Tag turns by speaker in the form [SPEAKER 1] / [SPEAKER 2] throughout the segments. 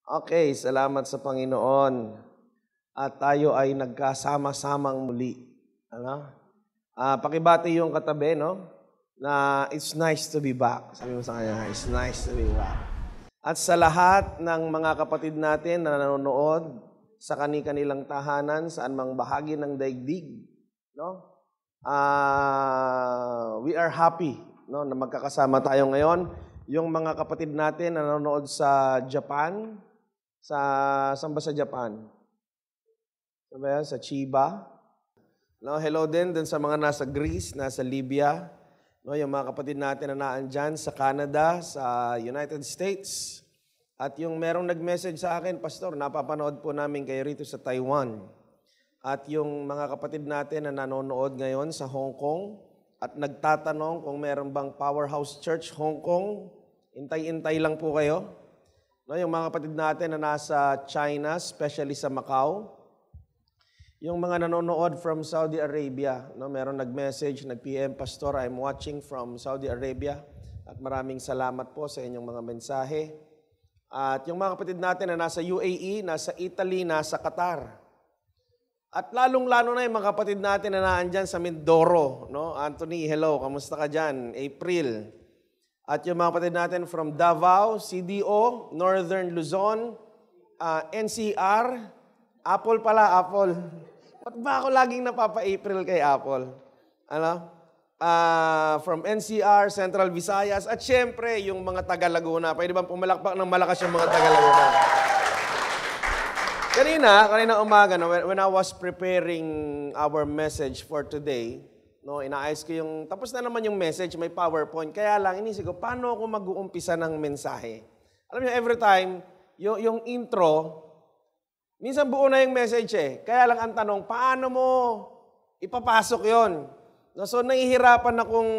[SPEAKER 1] Okay, salamat sa Panginoon. At tayo ay nagkasama-samang muli. Ano? Pakibati yung katabi, no? Na it's nice to be back. Sabi mo sa kanya, it's nice to be back. At sa lahat ng mga kapatid natin na nanonood sa kani-kanilang tahanan, saan mang bahagi ng daigdig, no? We are happy, no, na magkakasama tayo ngayon. Yung mga kapatid natin na nanonood sa Japan, saan ba sa Japan? Sa Chiba. No, hello din sa mga nasa Greece, nasa Libya. No, yung mga kapatid natin na naandyan sa Canada, sa United States. At yung merong nag-message sa akin, Pastor, napapanood po namin kayo rito sa Taiwan. At yung mga kapatid natin na nanonood ngayon sa Hong Kong at nagtatanong kung meron bang Powerhouse Church Hong Kong, intay-intay lang po kayo. No, yung mga kapatid natin na nasa China, especially sa Macau. Yung mga nanonood from Saudi Arabia, no, meron nag-message, nag-PM, Pastor, I'm watching from Saudi Arabia. At maraming salamat po sa inyong mga mensahe. At yung mga kapatid natin na nasa UAE, nasa Italy, nasa Qatar. At lalong-lalo na yung mga kapatid natin na naandyan sa Mindoro. No? Anthony, hello, kamusta ka dyan? April. At yung mga kapatid natin from Davao, CDO, Northern Luzon, NCR, Apple pala, Apple. Ba't ba ako laging napapa-April kay Apple? Ano? From NCR, Central Visayas, at syempre, yung mga taga-Laguna. Pwede bang pumalakpak ng malakas yung mga taga-Laguna? Kanina umaga, no, when I was preparing our message for today, no, inaayos ko yung, tapos na naman yung message, may PowerPoint. Kaya lang, inisip ko, paano ako mag-uumpisa ng mensahe? Alam niyo, every time, yung intro, minsan buo na yung message eh. Kaya lang ang tanong, paano mo ipapasok yon? So, nahihirapan akong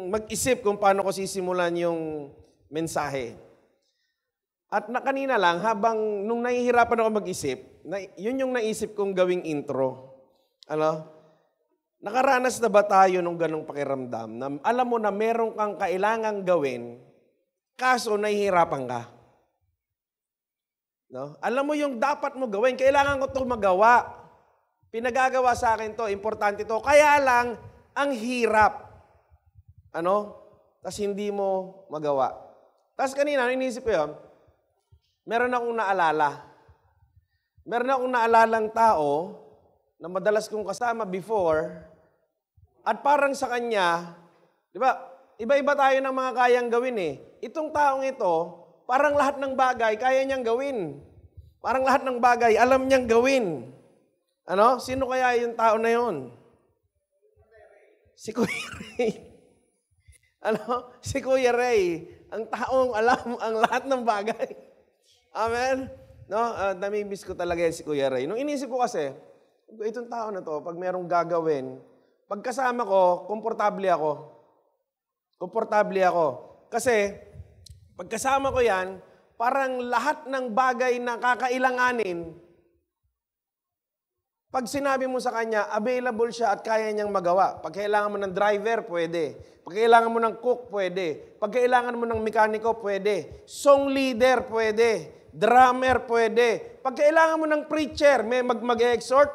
[SPEAKER 1] mag-isip kung paano ko sisimulan yung mensahe. At kanina lang, nung nahihirapan ako mag-isip, yun yung naisip kong gawing intro. Ano? Nakaranas na ba tayo nung ganong pakiramdam na alam mo na meron kang kailangang gawin, kaso nahihirapan ka? No? Alam mo yung dapat mo gawin, kailangan ko ito magawa. Pinagagawa sa akin to, importante to. Kaya lang, ang hirap. Ano? Tapos hindi mo magawa. Tapos kanina, inisip ko yun, meron akong naalala. Meron akong naalalang tao na madalas kong kasama before at parang sa kanya, di ba, iba-iba tayo ng mga kayang gawin eh. Itong taong ito, parang lahat ng bagay kaya niyang gawin. Parang lahat ng bagay alam niyang gawin. Ano? Sino kaya yung tao na yun? Si Kuya Ray. Ano? Si Kuya Ray. Ang taong alam ang lahat ng bagay. Amen? No? Namimiss ko talaga yan si Kuya Ray. Nung inisip ko kasi, itong tao na to, pag merong gagawin, pagkasama ko, komportable ako. Komportable ako. Kasi, pagkasama ko yan, parang lahat ng bagay na kakailanganin, pag sinabi mo sa kanya, available siya at kaya niyang magawa. Pag kailangan mo ng driver, pwede. Pag kailangan mo ng cook, pwede. Pag kailangan mo ng mekaniko, pwede. Song leader, pwede. Drummer, pwede. Pag kailangan mo ng preacher, may mag-exhort,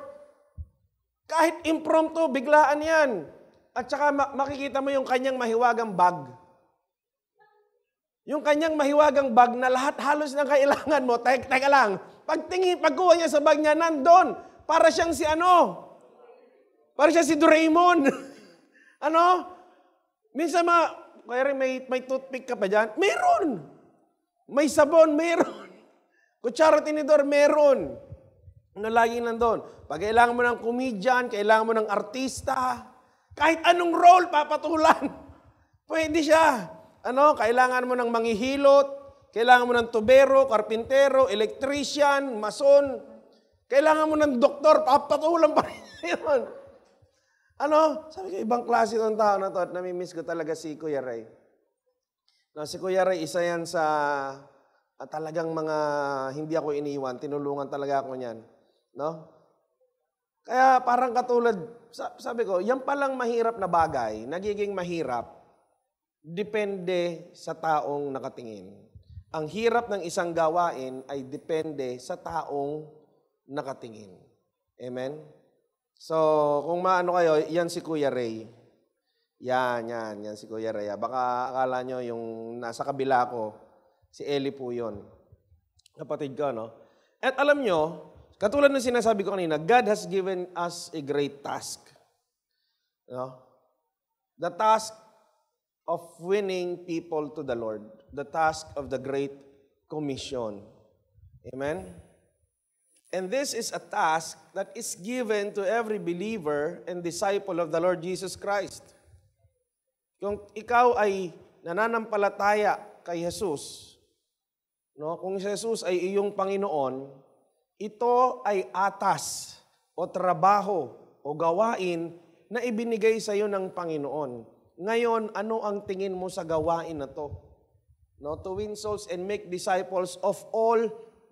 [SPEAKER 1] kahit impromptu, biglaan yan. At saka makikita mo yung kanyang mahiwagang bag. Yung kanyang mahiwagang bag na lahat halos ng kailangan mo, teka lang, pagkuha niya sa bag niya, nandun. Para siyang si ano? Para siya si Doraemon. Ano? Minsan kaya may toothpick ka pa dyan? Meron! May sabon, meron. Kutsara tinidor, meron. Ano laging nandun? Pag kailangan mo ng comedian, kailangan mo ng artista, kahit anong role papatulan, pwede siya. Ano? Kailangan mo ng manghihilot, kailangan mo ng tubero, karpintero, electrician, mason, kailangan mo ng doktor, papatulan pa rin yun. Ano? Sabi ko, ibang klase ng tao na to at namimiss ko talaga si Kuya Ray. No, si Kuya Ray, isa yan sa talagang mga hindi ako iniwan. Tinulungan talaga ako niyan. No? Kaya parang katulad, sabi ko, yan palang mahirap na bagay, nagiging mahirap, depende sa taong nakatingin. ang hirap ng isang gawain ay depende sa taong nakatingin. Amen? So, kung maano kayo, yan si Kuya Ray. Yan si Kuya Ray. Baka akala nyo yung nasa kabila ko, si Eli po yun. Kapatid ko, no? At alam nyo, katulad ng sinasabi ko kanina, God has given us a great task. No? The task of winning people to the Lord. The task of the Great Commission. Amen? And this is a task that is given to every believer and disciple of the Lord Jesus Christ. Kung ikaw ay nananampalataya kay Jesus, no? Kung si Jesus ay iyong Panginoon, ito ay atas o trabaho o gawain na ibinigay sa iyo ng Panginoon. Ngayon, ano ang tingin mo sa gawain na to? No, to win souls and make disciples of all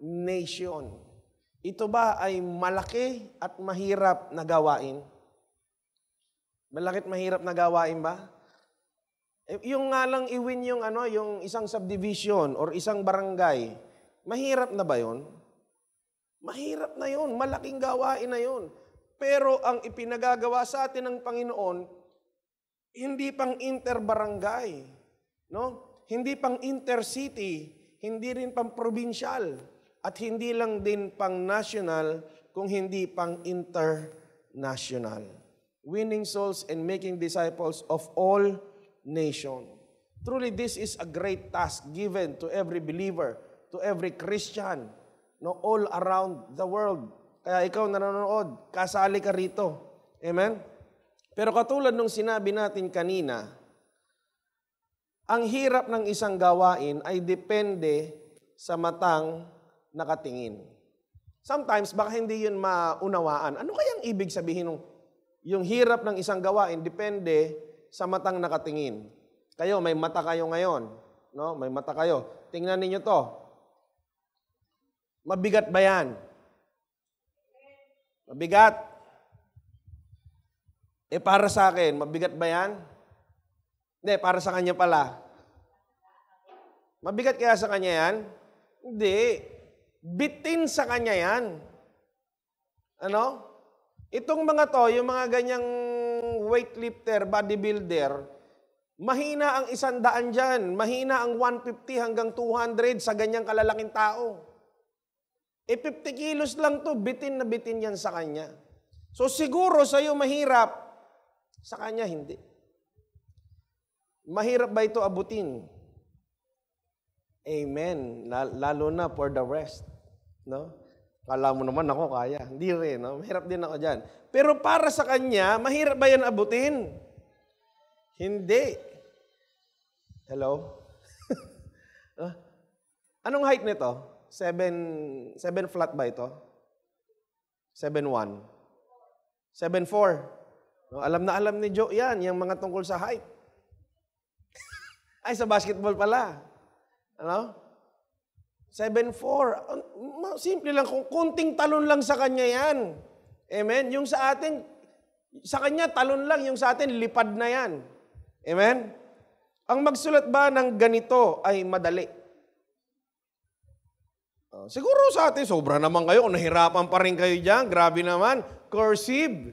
[SPEAKER 1] nations. Ito ba ay malaki at mahirap na gawain? Malaki at mahirap na gawain ba? Yung nga lang i-win yung isang subdivision or isang barangay, mahirap na ba yun? Mahirap na yun. Malaking gawain na yun. Pero ang ipinagagawa sa atin ng Panginoon, hindi pang interbarangay, no? Hindi pang intercity, hindi rin pang provincial, at hindi lang din pang national, kung hindi pang international. Winning souls and making disciples of all nations. Truly, this is a great task given to every believer, to every Christian, no, all around the world. Kaya ikaw nanonood, kasali ka rito. Amen? Pero katulad nung sinabi natin kanina, ang hirap ng isang gawain ay depende sa matang nakatingin. Sometimes, baka hindi yun maunawaan. Ano kayang ibig sabihin ng yung hirap ng isang gawain depende sa matang nakatingin? Kayo, may mata kayo ngayon. No? May mata kayo. Tingnan ninyo to. Mabigat ba yan? Mabigat. Para sa akin, mabigat ba yan? Hindi, para sa kanya pala. Mabigat kaya sa kanya yan? Hindi. Bitin sa kanya yan. Ano? Itong mga to, yung mga ganyang weightlifter, bodybuilder, mahina ang 100 dyan. Mahina ang 150 hanggang 200 sa ganyang kalalaking tao. 50 kilos lang to, bitin na bitin yan sa kanya. So siguro sa'yo mahirap, sa kanya hindi. Mahirap ba ito abutin? Amen. Lalo na for the rest. No? Kala mo naman ako kaya. Hindi rin. No? Mahirap din ako dyan. Pero para sa kanya, mahirap ba yan abutin? Hindi. Hello? Anong height nito? 7 flat ba ito? 7'1"? 7'4"? No, alam na alam ni Joe yan, yung mga tungkol sa height. Ay, sa basketball pala. Ano? 7'4". Simple lang, kunting talon lang sa kanya yan. Amen? Yung sa atin, sa kanya talon lang, yung sa atin lipad na yan. Amen? Ang magsulat ba ng ganito ay madali? Siguro sa atin, sobra naman kayo, kung nahirapan pa rin kayo dyan, grabe naman, cursive.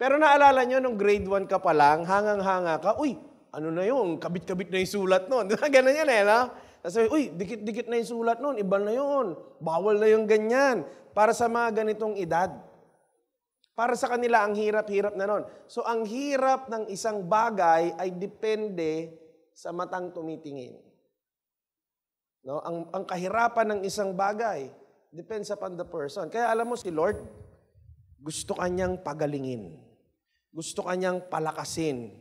[SPEAKER 1] Pero naalala nyo, nung grade 1 ka pa lang, hangang-hanga ka, uy, ano na yun, kabit-kabit na yung sulat nun. Ganun yan eh, no? Sabi, uy, dikit-dikit na yung sulat nun, iba na yun, bawal na yung ganyan. Para sa mga ganitong edad. Para sa kanila, ang hirap-hirap na nun. So, ang hirap ng isang bagay ay depende sa matang tumitingin. No? Ang kahirapan ng isang bagay depends upon the person. Kaya alam mo si Lord, gusto kanyang pagalingin. Gusto kanyang palakasin.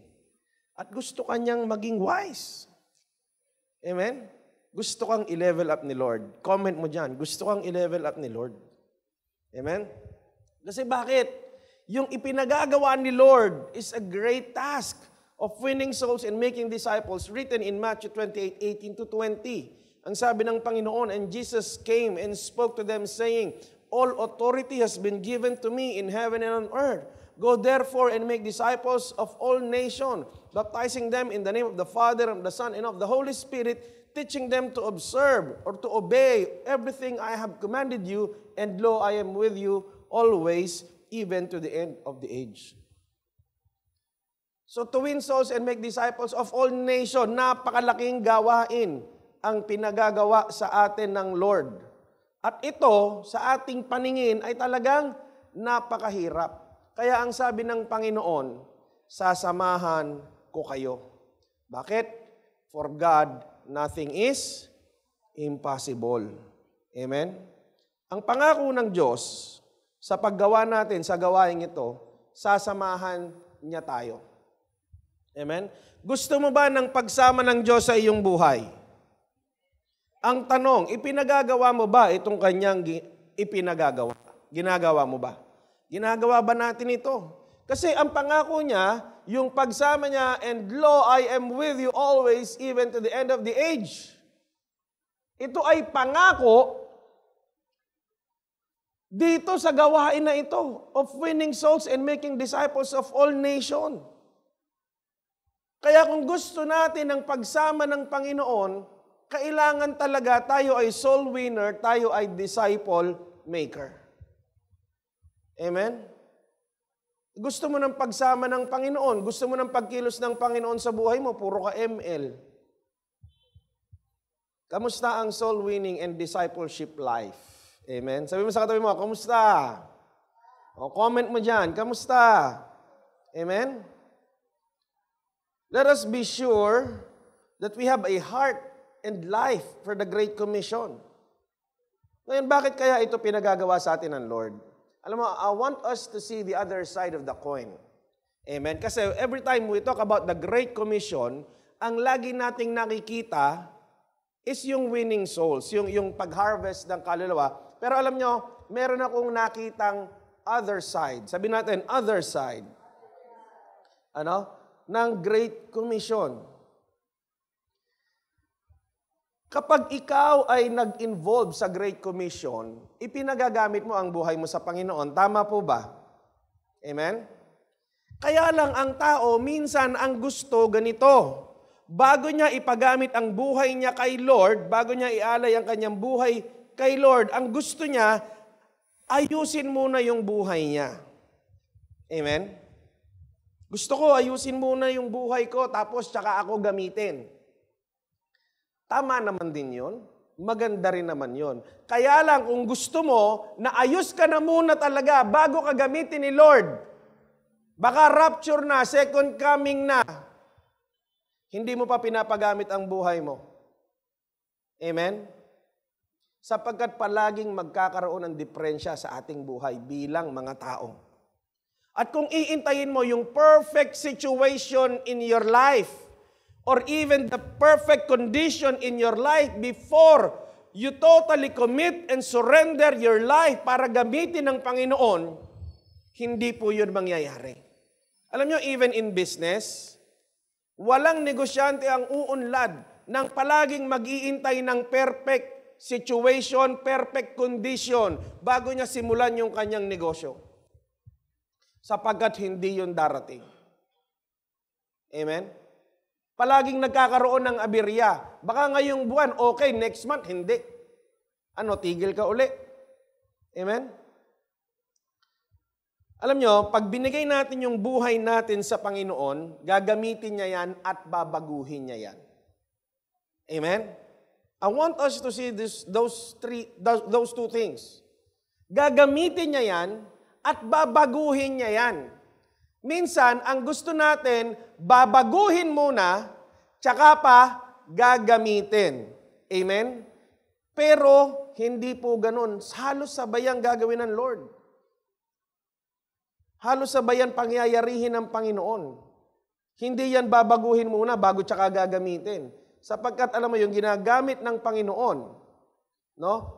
[SPEAKER 1] At gusto kanyang maging wise. Amen? Gusto kang i-level up ni Lord. Comment mo dyan, gusto kang i-level up ni Lord. Amen? Kasi bakit? Yung ipinagagawa ni Lord is a great task of winning souls and making disciples written in Matthew 28:18-20. Ang sabi ng Panginoon, and Jesus came and spoke to them saying, all authority has been given to me in heaven and on earth. Go therefore and make disciples of all nations, baptizing them in the name of the Father, and of the Son, and of the Holy Spirit, teaching them to observe or to obey everything I have commanded you, and lo, I am with you always, even to the end of the age. So to win souls and make disciples of all nations, napakalaking gawain ang pinagagawa sa atin ng Lord. At ito, sa ating paningin, ay talagang napakahirap. Kaya ang sabi ng Panginoon, sasamahan ko kayo. Bakit? For God, nothing is impossible. Amen? Ang pangako ng Diyos, sa paggawa natin, sa gawain ito, sasamahan niya tayo. Amen? Gusto mo ba ng pagsama ng Diyos sa iyong buhay? Ang tanong, ipinagagawa mo ba itong kanyang ipinagagawa? Ginagawa mo ba? Ginagawa ba natin ito? Kasi ang pangako niya, yung pagsama niya, and lo, I am with you always, even to the end of the age. Ito ay pangako dito sa gawain na ito of winning souls and making disciples of all nations. Kaya kung gusto natin ang pagsama ng Panginoon, kailangan talaga tayo ay soul winner, tayo ay disciple maker. Amen? Gusto mo ng pagsama ng Panginoon, gusto mo ng pagkilos ng Panginoon sa buhay mo, puro ka ML. Kamusta ang soul winning and discipleship life? Amen? Sabi mo sa katabi mo, kamusta? O comment mo dyan, kamusta? Amen? Let us be sure that we have a heart and life for the Great Commission. Ngayon, bakit kaya ito pinagagawa sa atin ng Lord? Alam mo, I want us to see the other side of the coin. Amen? Kasi every time we talk about the Great Commission, ang lagi nating nakikita is yung winning souls, yung pag-harvest ng kaluluwa. Pero alam nyo, meron akong nakitang other side. Sabi natin, other side. Ng Great Commission. Kapag ikaw ay nag-involve sa Great Commission, ipinagagamit mo ang buhay mo sa Panginoon. Tama po ba? Amen? Kaya lang ang tao, minsan ang gusto ganito. Bago niya ipagamit ang buhay niya kay Lord, bago niya ialay ang kanyang buhay kay Lord, ang gusto niya, ayusin muna yung buhay niya. Amen? Gusto ko, ayusin muna yung buhay ko, tapos tsaka ako gamitin. Tama naman din yun. Maganda rin naman yun. Kaya lang, kung gusto mo, na ayos ka na muna talaga bago ka gamitin ni Lord. Baka rapture na, second coming na. Hindi mo pa pinapagamit ang buhay mo. Amen? Sapagkat palaging magkakaroon ng diferensya sa ating buhay bilang mga tao. At kung iintayin mo yung perfect situation in your life, or even the perfect condition in your life before you totally commit and surrender your life para gamitin ng Panginoon, hindi po yun mangyayari. Alam nyo, even in business, walang negosyante ang uunlad ng palaging mag-iintay ng perfect situation, perfect condition bago niya simulan yung kanyang negosyo. Sapagkat hindi yun darating. Amen? Palaging nagkakaroon ng aberya. Baka ngayong buwan, okay, next month, hindi. Tigil ka uli. Amen? Alam nyo, pag binigay natin yung buhay natin sa Panginoon, gagamitin niya yan at babaguhin niya yan. Amen? I want us to see those two things. Gagamitin niya yan at babaguhin niya yan. Minsan, ang gusto natin, babaguhin muna, tsaka pa gagamitin. Amen? Pero, hindi po ganun. Halos sabayan gagawin ng Lord. Halos sabayan pangyayarihin ng Panginoon. Hindi yan babaguhin muna bago tsaka gagamitin. Sapagkat, alam mo, yung ginagamit ng Panginoon,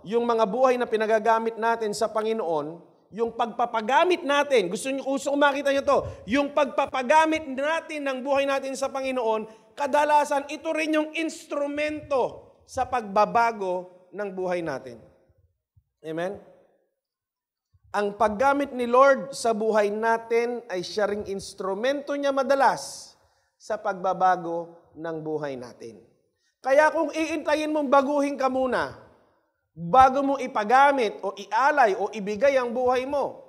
[SPEAKER 1] yung mga buhay na pinagagamit natin sa Panginoon, yung pagpapagamit natin, gusto ko makita nyo to, yung pagpapagamit natin ng buhay natin sa Panginoon, kadalasan ito rin yung instrumento sa pagbabago ng buhay natin. Amen? Ang paggamit ni Lord sa buhay natin ay siya ring instrumento niya madalas sa pagbabago ng buhay natin. Kaya kung iintayin mong baguhin ka muna, bago mo ipagamit o ialay o ibigay ang buhay mo,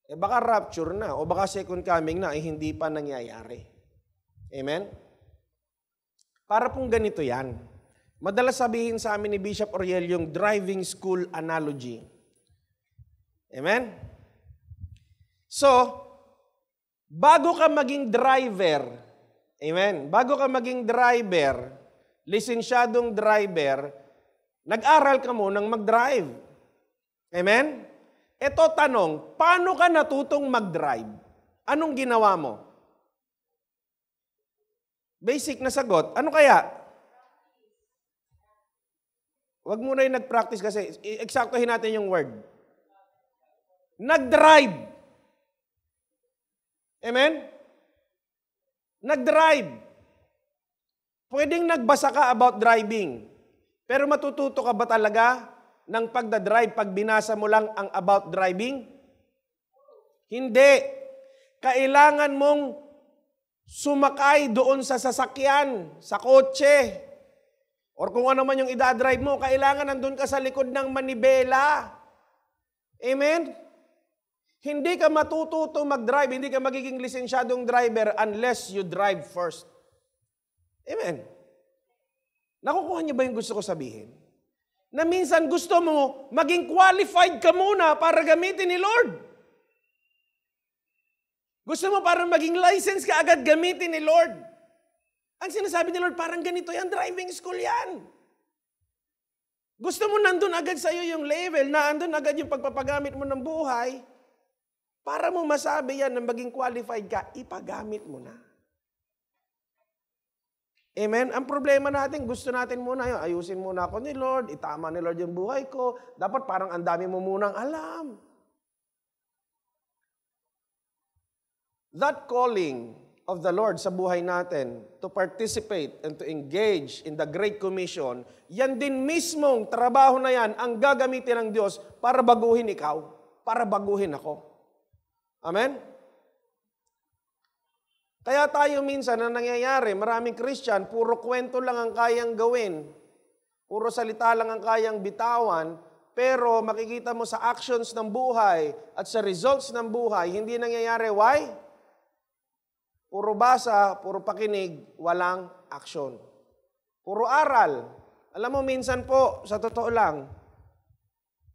[SPEAKER 1] baka rapture na o baka second coming na, hindi pa nangyayari. Amen? Para pong ganito yan. Madalas sabihin sa amin ni Bishop Oriel yung driving school analogy. Amen? So, bago ka maging driver, amen, bago ka maging driver, lisensyadong driver, nag-aral ka munang mag-drive. Amen? Ito tanong, paano ka natutong mag-drive? Anong ginawa mo? Basic na sagot, ano kaya? Huwag mo na yung nag-practice kasi, eksaktohin natin yung word. Nag-drive. Amen? Nag-drive. Pwedeng nagbasa ka about driving, pero matututo ka ba talaga ng pagdadrive pag binasa mo lang ang about driving? Hindi. Kailangan mong sumakay doon sa sasakyan, sa kotse, or kung ano man yung idadrive mo, kailangan nandun ka sa likod ng manibela. Amen? Hindi ka matututo mag-drive, hindi ka magiging lisensyadong driver unless you drive first. Amen? Nakukuha niyo ba yung gusto ko sabihin? Na minsan gusto mo maging qualified ka muna para gamitin ni Lord. Gusto mo para maging license ka agad gamitin ni Lord. Ang sinasabi ni Lord, parang ganito yan, driving school yan. Gusto mo nandun agad sa'yo yung level, na andun agad yung pagpapagamit mo ng buhay. Para mo masabi yan na maging qualified ka, ipagamit mo na. Amen? Ang problema natin, gusto natin muna yun. Ayusin muna ako ni Lord, itama ni Lord yung buhay ko. Dapat parang ang dami mo munang alam. That calling of the Lord sa buhay natin to participate and to engage in the Great Commission, yan din mismong trabaho na yan ang gagamitin ng Diyos para baguhin ikaw, para baguhin ako. Amen? Kaya tayo minsan na nangyayari, maraming Christian, puro kwento lang ang kayang gawin. Puro salita lang ang kayang bitawan, pero makikita mo sa actions ng buhay at sa results ng buhay, hindi nangyayari. Why? Puro basa, puro pakinig, walang action. Puro aral. Alam mo, minsan po, sa totoo lang,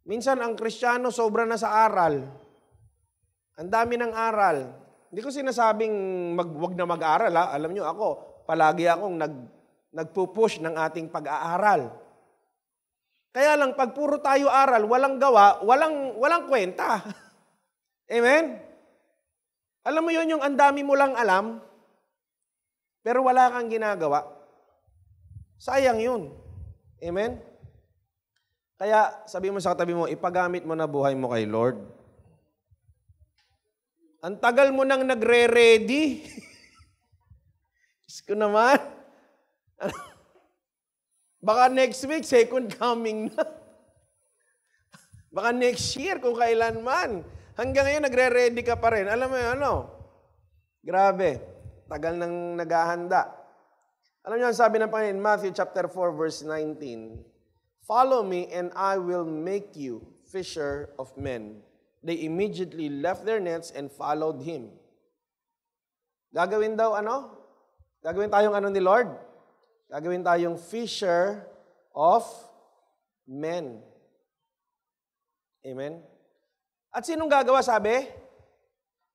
[SPEAKER 1] minsan ang Kristiyano sobra na sa aral. Ang dami ng aral. Hindi ko sinasabing wag na mag-aral. Ha? Alam nyo, ako, palagi akong nagpupush ng ating pag-aaral. Kaya lang, pag puro tayo aral, walang gawa, walang kwenta. Amen? Alam mo yun, yung ang dami mo lang alam, pero wala kang ginagawa. Sayang yun. Amen? Kaya, sabi mo sa katabi mo, ipagamit mo na buhay mo kay Lord. Ang tagal mo nang nagre-ready. Diyos ko naman. Baka next week, second coming na. Baka next year, kung kailan man. Hanggang ngayon, nagre-ready ka pa rin. Alam mo yun, ano? Grabe. Tagal nang naghahanda. Alam niyo, sabi ng Panginoon, Matthew chapter 4, verse 19, "Follow me and I will make you fisher of men." They immediately left their nets and followed Him. Gagawin daw ano? Gagawin tayong ano ni Lord? Gagawin tayong fisher of men. Amen? At sinong gagawa, sabi?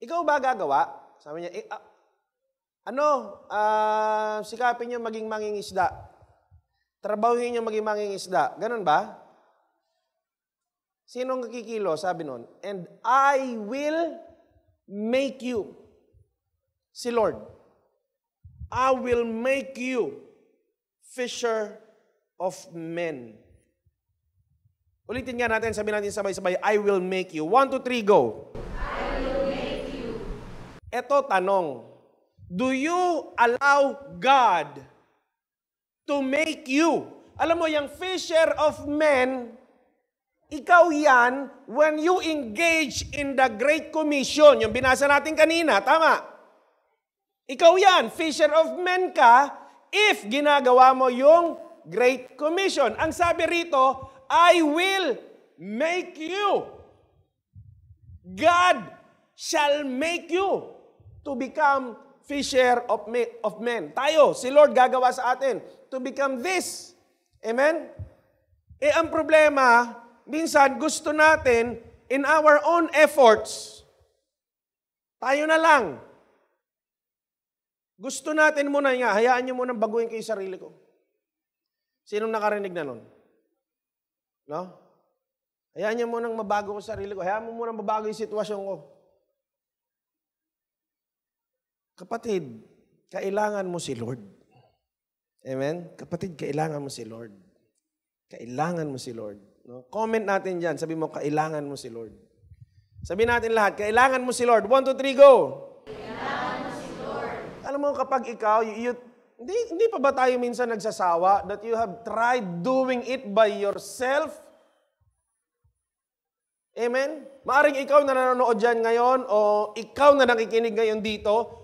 [SPEAKER 1] Ikaw ba gagawa? Sabi niya, sikapin niyo maging mangingisda. Trabahuhin niyo maging mangingisda. Ganun ba? Sinong kikilo? Sabi nun, and I will make you. Si Lord. I will make you fisher of men. Ulitin nga natin, sabi natin sabay-sabay, I will make you. 1, 2, 3, go.
[SPEAKER 2] I will make you.
[SPEAKER 1] Eto tanong, do you allow God to make you? Alam mo, yung fisher of men, ikaw yan when you engage in the Great Commission. Yung binasa natin kanina, tama? Ikaw yan, fisher of men ka, if ginagawa mo yung Great Commission. Ang sabi rito, I will make you. God shall make you to become fisher of men. Tayo, si Lord gagawa sa atin to become this. Amen? Ang problema, minsan gusto natin in our own efforts, tayo na lang. Gusto natin muna nga, hayaan nyo muna baguhin ko yung sarili ko. Sinong nakarinig na nun? No? Hayaan nyo muna mabago ko sarili ko. Hayaan mo muna mabago yung sitwasyon ko. Kapatid, kailangan mo si Lord. Amen? Kapatid, kailangan mo si Lord. Kailangan mo si Lord. No? Comment natin dyan. Sabi mo, kailangan mo si Lord. Sabi natin lahat, kailangan mo si Lord. 1, 2, 3, go!
[SPEAKER 2] Kailangan mo si Lord.
[SPEAKER 1] Alam mo, kapag ikaw, hindi pa ba tayo minsan nagsasawa that you have tried doing it by yourself? Amen? Maaring ikaw na nanonood dyan ngayon o ikaw na nakikinig ngayon dito,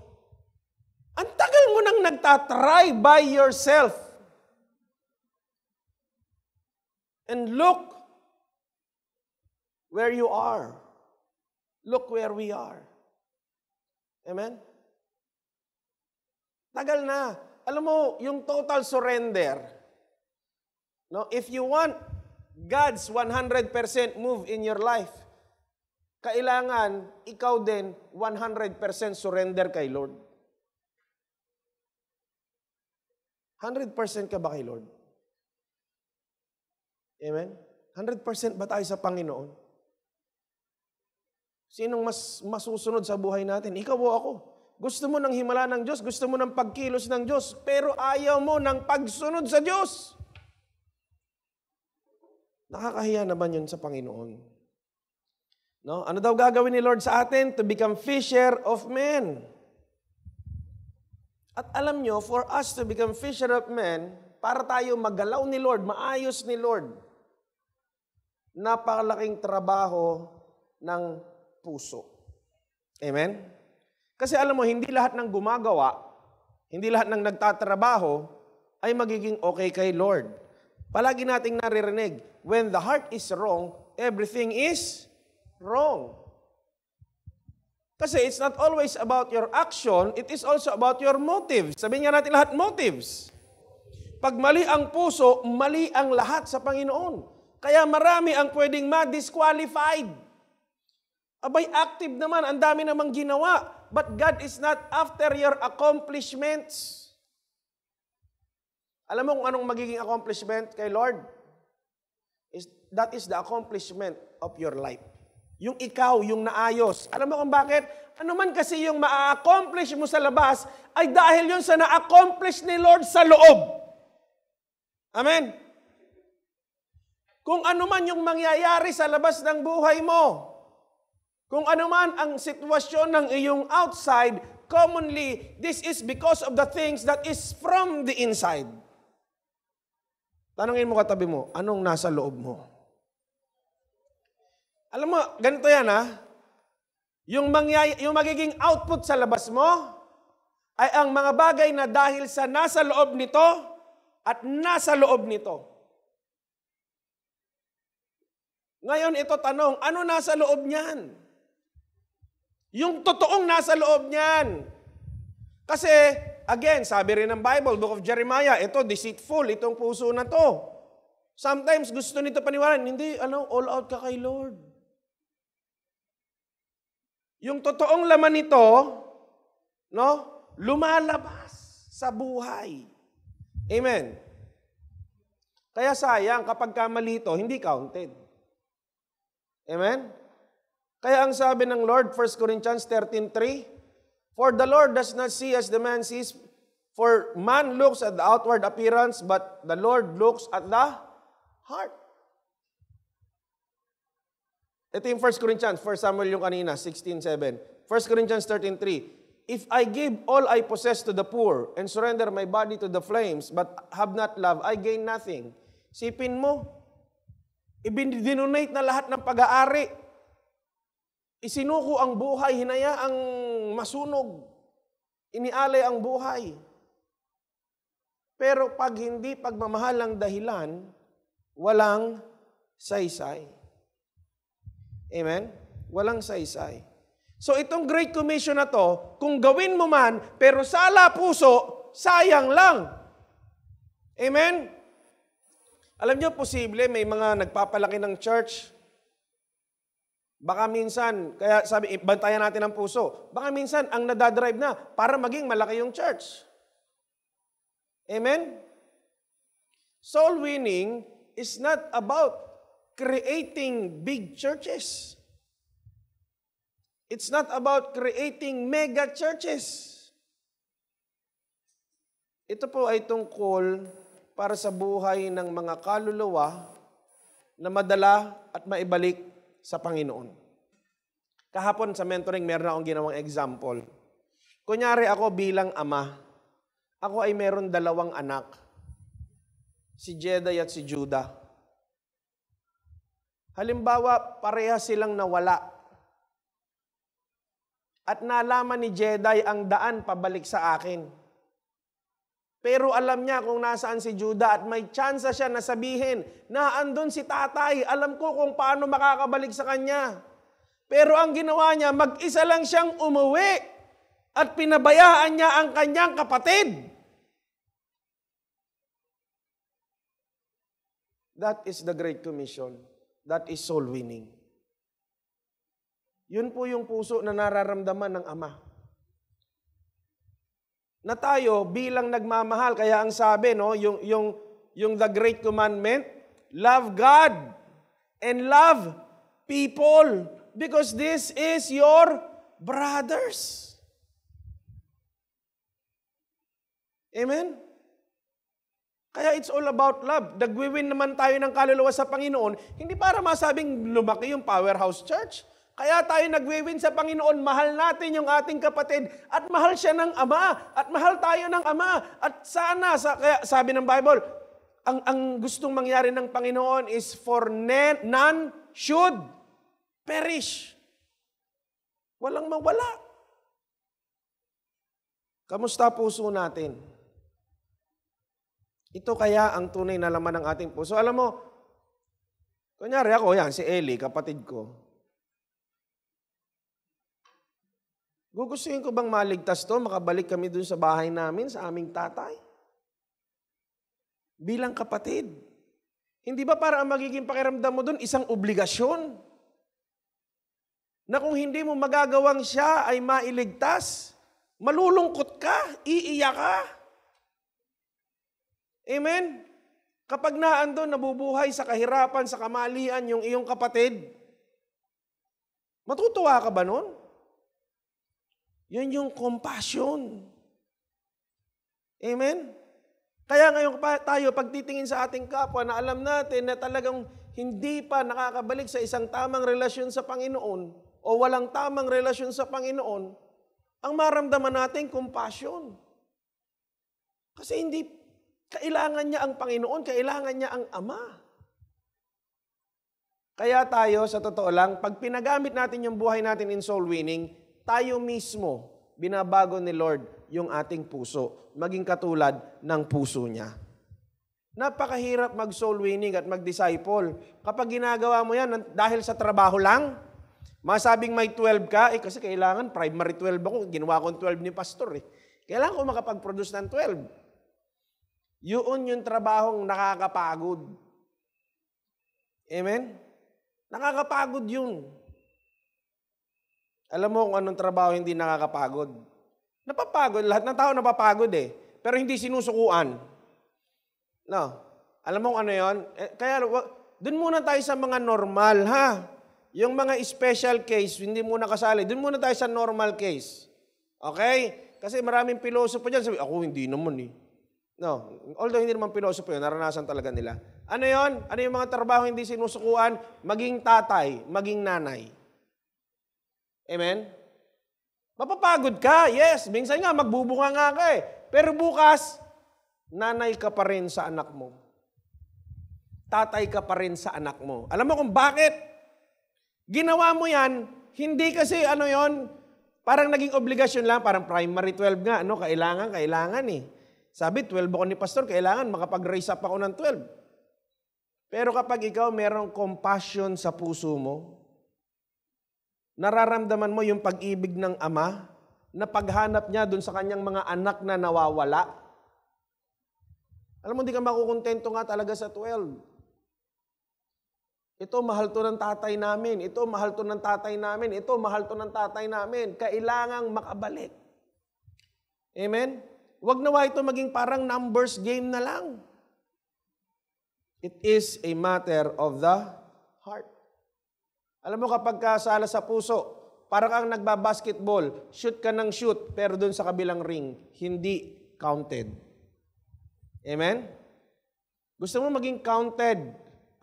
[SPEAKER 1] ang tagal mo nang nagtatry by yourself. And look where you are. Look where we are. Amen? Tagal na. Alam mo, yung total surrender, no? If you want God's 100% move in your life, kailangan ikaw din 100% surrender kay Lord. 100% ka ba kay Lord? Amen? 100% ba tayo sa Panginoon? Sinong mas masusunod sa buhay natin? Ikaw o ako? Gusto mo ng himala ng Diyos, gusto mo ng pagkilos ng Diyos, pero ayaw mo ng pagsunod sa Diyos. Nakakahiya naman yun sa Panginoon. No? Ano daw gagawin ni Lord sa atin? To become fisher of men. At alam nyo, for us to become fisher of men, para tayo magalaw ni Lord, maayos ni Lord, napakalaking trabaho ng puso. Amen? Kasi alam mo, hindi lahat ng gumagawa, hindi lahat ng nagtatrabaho, ay magiging okay kay Lord. Palagi nating naririnig, when the heart is wrong, everything is wrong. Kasi it's not always about your action, it is also about your motives. Sabihin nga natin lahat, motives. Pag mali ang puso, mali ang lahat sa Panginoon. Kaya marami ang pwedeng ma-disqualified. Abay, active naman, ang dami namang ginawa. But God is not after your accomplishments. Alam mo kung anong magiging accomplishment kay Lord? That is the accomplishment of your life. Yung ikaw, yung naayos. Alam mo kung bakit? Ano man kasi yung ma-accomplish mo sa labas, ay dahil yun sa na-accomplish ni Lord sa loob. Amen? Kung ano man yung mangyayari sa labas ng buhay mo, kung ano man ang sitwasyon ng iyong outside, commonly, this is because of the things that is from the inside. Tanungin mo katabi mo, anong nasa loob mo? Alam mo, ganito yan yung magiging output sa labas mo ay ang mga bagay na dahil sa nasa loob nito at nasa loob nito. Ngayon ito tanong, ano nasa loob niyan? Yung totoong nasa loob niyan. Kasi, again, sabi rin ng Bible, Book of Jeremiah, ito deceitful, itong puso na to. Sometimes gusto nito paniwalaan, hindi, all out ka kay Lord. Yung totoong laman nito, no, lumalabas sa buhay. Amen. Kaya sayang kapag kamali ito, hindi counted. Amen? Kaya ang sabi ng Lord, 1 Corinthians 13:3, for the Lord does not see as the man sees, for man looks at the outward appearance, but the Lord looks at the heart. Ito yung 1 Corinthians, 1 Samuel yung kanina, 16:7. 1 Corinthians 13:3, if I give all I possess to the poor and surrender my body to the flames, but have not love, I gain nothing. Sipin mo, ibinidinonate na lahat ng pag-aari. Isinuko ang buhay, hinayaang masunog. Inialay ang buhay. Pero pag hindi pagmamahal ang dahilan, walang saysay. Amen? Walang saysay. So itong Great Commission na to, kung gawin mo man, pero sala puso, sayang lang. Amen? Alam niyo, posible may mga nagpapalaki ng church. Baka minsan, kaya sabi, bantayan natin ang puso. Baka minsan, ang nadadrive na para maging malaki yung church. Amen? Soul winning is not about creating big churches. It's not about creating mega churches. Ito po ay tungkol para sa buhay ng mga kaluluwa na madala at maibalik sa Panginoon. Kahapon sa mentoring, meron akong ginawang example. Kunyari ako bilang ama, ako ay meron 2 anak, si Jeday at si Judah. Halimbawa, pareha silang nawala. At nalaman ni Jeday ang daan pabalik sa akin. Pero alam niya kung nasaan si Judah at may tsansa siya na sabihin na andun si tatay, alam ko kung paano makakabalik sa kanya. Pero ang ginawa niya, mag-isa lang siyang umuwi at pinabayaan niya ang kanyang kapatid. That is the Great Commission. That is soul winning. Yun po yung puso na nararamdaman ng Ama. Na tayo bilang nagmamahal, kaya ang sabi, no, yung the Great Commandment, love God and love people because this is your brothers. Amen? Kaya it's all about love. Nagwiwin naman tayo ng kaluluwa sa Panginoon, hindi para masabing lumaki yung Powerhouse Church. Kaya tayo nagwiwin sa Panginoon, mahal natin yung ating kapatid at mahal siya ng Ama at mahal tayo ng Ama. At sana, kaya sabi ng Bible, ang gustong mangyari ng Panginoon is for none should perish. Walang mawala. Kamusta puso natin? Ito kaya ang tunay na laman ng ating puso. Alam mo, kunyari ako, yan, si Eli, kapatid ko. Gugustuhin ko bang maligtas to, makabalik kami dun sa bahay namin, sa aming tatay? Bilang kapatid. Hindi ba para ang magiging pakiramdam mo dun, isang obligasyon? Na kung hindi mo magagawang siya ay mailigtas, malulungkot ka, iiyak ka. Amen? Kapag naandun, nabubuhay sa kahirapan, sa kamalian, yung iyong kapatid, matutuwa ka ba nun? Yun yung compassion. Amen? Kaya ngayon tayo, pagtitingin sa ating kapwa na alam natin na talagang hindi pa nakakabalik sa isang tamang relasyon sa Panginoon o walang tamang relasyon sa Panginoon, ang maramdaman natin, compassion. Kasi hindi, kailangan niya ang Panginoon, kailangan niya ang Ama. Kaya tayo, sa totoo lang, pag pinagamit natin yung buhay natin in soul winning, tayo mismo, binabago ni Lord yung ating puso, maging katulad ng puso niya. Napakahirap mag-soul winning at mag-disciple. Kapag ginagawa mo yan dahil sa trabaho lang, masabing may 12 ka, kasi kailangan primary 12 ako, ginawa ko 12 ni pastor. Kailangan ko makapag-produce ng 12. Yun yung trabahong nakakapagod. Amen? Nakakapagod yun. Alam mo kung anong trabaho hindi nakakapagod? Napapagod. Lahat ng tao napapagod pero hindi sinusukuan. No. Alam mo kung ano yun? Kaya dun muna tayo sa mga normal, ha? Yung mga special case, hindi muna kasali. Dun muna tayo sa normal case. Okay? Kasi maraming pilosopo dyan. Sabi, ako hindi naman No. Although hindi naman pilosopo yun, naranasan talaga nila. Ano yun? Ano yung mga trabaho hindi sinusukuan? Maging tatay, maging nanay. Amen? Mapapagod ka, yes. Minsan nga, magbubunga nga ka Pero bukas, nanay ka pa rin sa anak mo. Tatay ka pa rin sa anak mo. Alam mo kung bakit? Ginawa mo yan, hindi kasi parang naging obligasyon lang, parang primary 12 nga, kailangan Sabi, 12 ako ni pastor, kailangan makapag-raise up ako ng 12. Pero kapag ikaw merong compassion sa puso mo, nararamdaman mo yung pag-ibig ng Ama na paghanap niya dun sa kanyang mga anak na nawawala. Alam mo, hindi ka makukontento nga talaga sa 12. Ito, mahal to ng tatay namin. Ito, mahal to ng tatay namin. Ito, mahal to ng tatay namin. Kailangang makabalik. Amen? Huwag nawa ito maging parang numbers game na lang. It is a matter of the heart. Alam mo, kapag kasala sa puso, para kang nagbabasketball, shoot ka ng shoot, pero dun sa kabilang ring, hindi counted. Amen? Gusto mo maging counted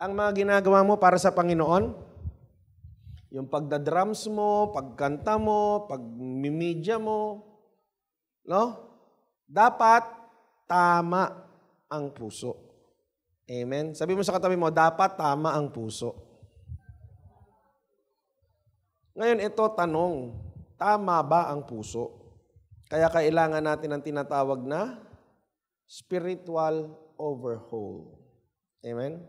[SPEAKER 1] ang mga ginagawa mo para sa Panginoon? Yung pagdadrums mo, pagkanta mo, pagmimidya mo, no? Dapat tama ang puso. Amen? Sabi mo sa katabi mo, dapat tama ang puso. Ngayon, ito tanong, tama ba ang puso? Kaya kailangan natin ang tinatawag na spiritual overhaul. Amen?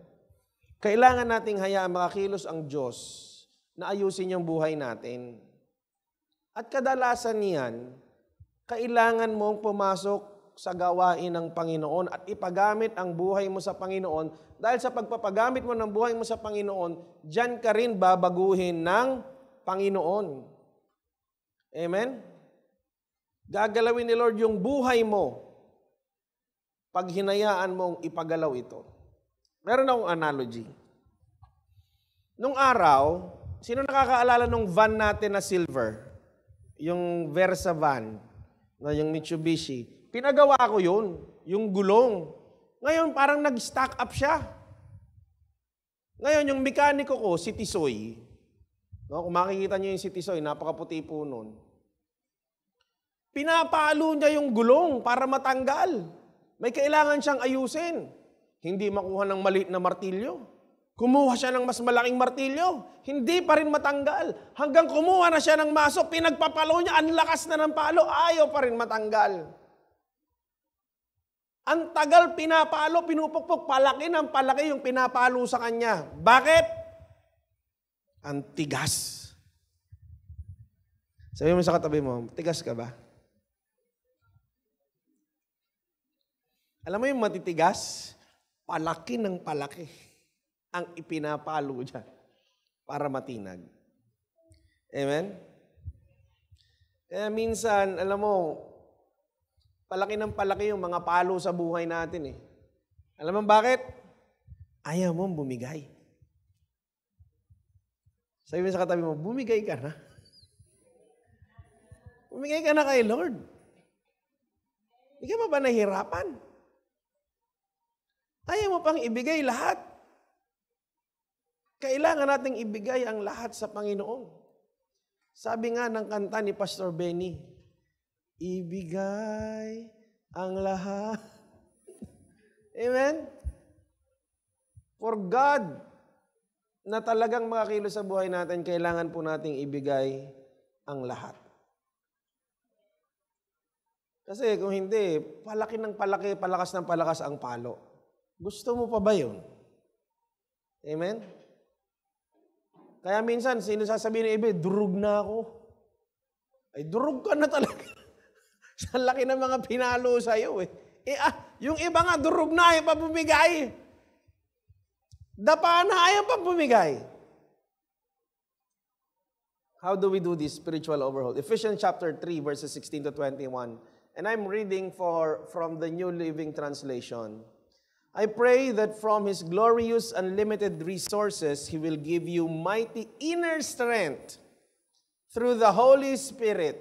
[SPEAKER 1] Kailangan nating hayaan makakilos ang Diyos na ayusin yung buhay natin. At kadalasan niyan, kailangan mong pumasok sa gawain ng Panginoon at ipagamit ang buhay mo sa Panginoon dahil sa pagpapagamit mo ng buhay mo sa Panginoon, diyan ka rin babaguhin ng Panginoon. Amen? Gagalawin ni Lord yung buhay mo pag hinayaan mong ipagalaw ito. Meron akong analogy. Nung araw, sino nakakaalala nung van natin na silver? Yung Versa van, yung Mitsubishi. Pinagawa ko yun, yung gulong. Ngayon, parang nag-stack up siya. Ngayon, yung mekaniko ko, si Tisoy. No, kung makikita niyo yung si Tisoy, napakaputi po nun. Pinapalo niya yung gulong para matanggal. May kailangan siyang ayusin. Hindi makuha ng maliit na martilyo. Kumuha siya ng mas malaking martilyo. Hindi pa rin matanggal. Hanggang kumuha na siya ng maso, pinagpapalo niya, ang lakas na ng palo, ayaw pa rin matanggal. Ang tagal pinapalo, pinupukpok, palaki ng palaki yung pinapalo sa kanya. Bakit? Ang tigas. Sabi mo sa katabi mo, tigas ka ba? Alam mo yung matitigas? Palaki ng palaki ang ipinapalo dyan para matinag. Amen? Kaya minsan, alam mo, palaki ng palaki yung mga palo sa buhay natin eh. Alam mo bakit? Ayaw mong bumigay. Sabi mo sa katabi mo, bumigay ka na. Bumigay ka na kay Lord. Hindi ka ba nahirapan? Ayaw mo pang ibigay lahat. Kailangan nating ibigay ang lahat sa Panginoon. Sabi nga ng kanta ni Pastor Benny, ibigay ang lahat. Amen? For God, na talagang makakilos sa buhay natin, kailangan po nating ibigay ang lahat. Kasi kung hindi, palaki ng palaki, palakas ng palakas ang palo. Gusto mo pa ba yun? Amen? Kaya minsan, sino sasabihin ng iba, durug na ako. Ay, durug ka na talaga. Sa laki ng mga pinalo sa'yo eh. Yung iba nga, durug na, ayaw pa bumigay. Dapa na, ayaw pa bumigay. How do we do this spiritual overhaul? Ephesians chapter 3, verses 16 to 21. And I'm reading from the New Living Translation. I pray that from His glorious unlimited resources, He will give you mighty inner strength through the Holy Spirit.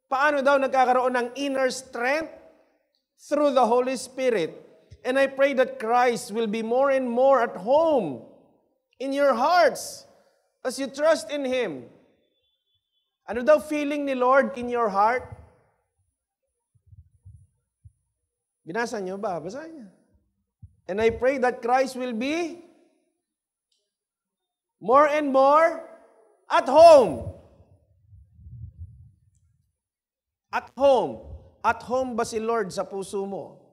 [SPEAKER 1] Paano daw nagkakaroon ng inner strength? Through the Holy Spirit. And I pray that Christ will be more and more at home in your hearts as you trust in Him. Ano daw feeling ni Lord in your heart? Binasa niyo ba? Basahin niyo. And I pray that Christ will be more and more at home. At home. At home ba si Lord sa puso mo?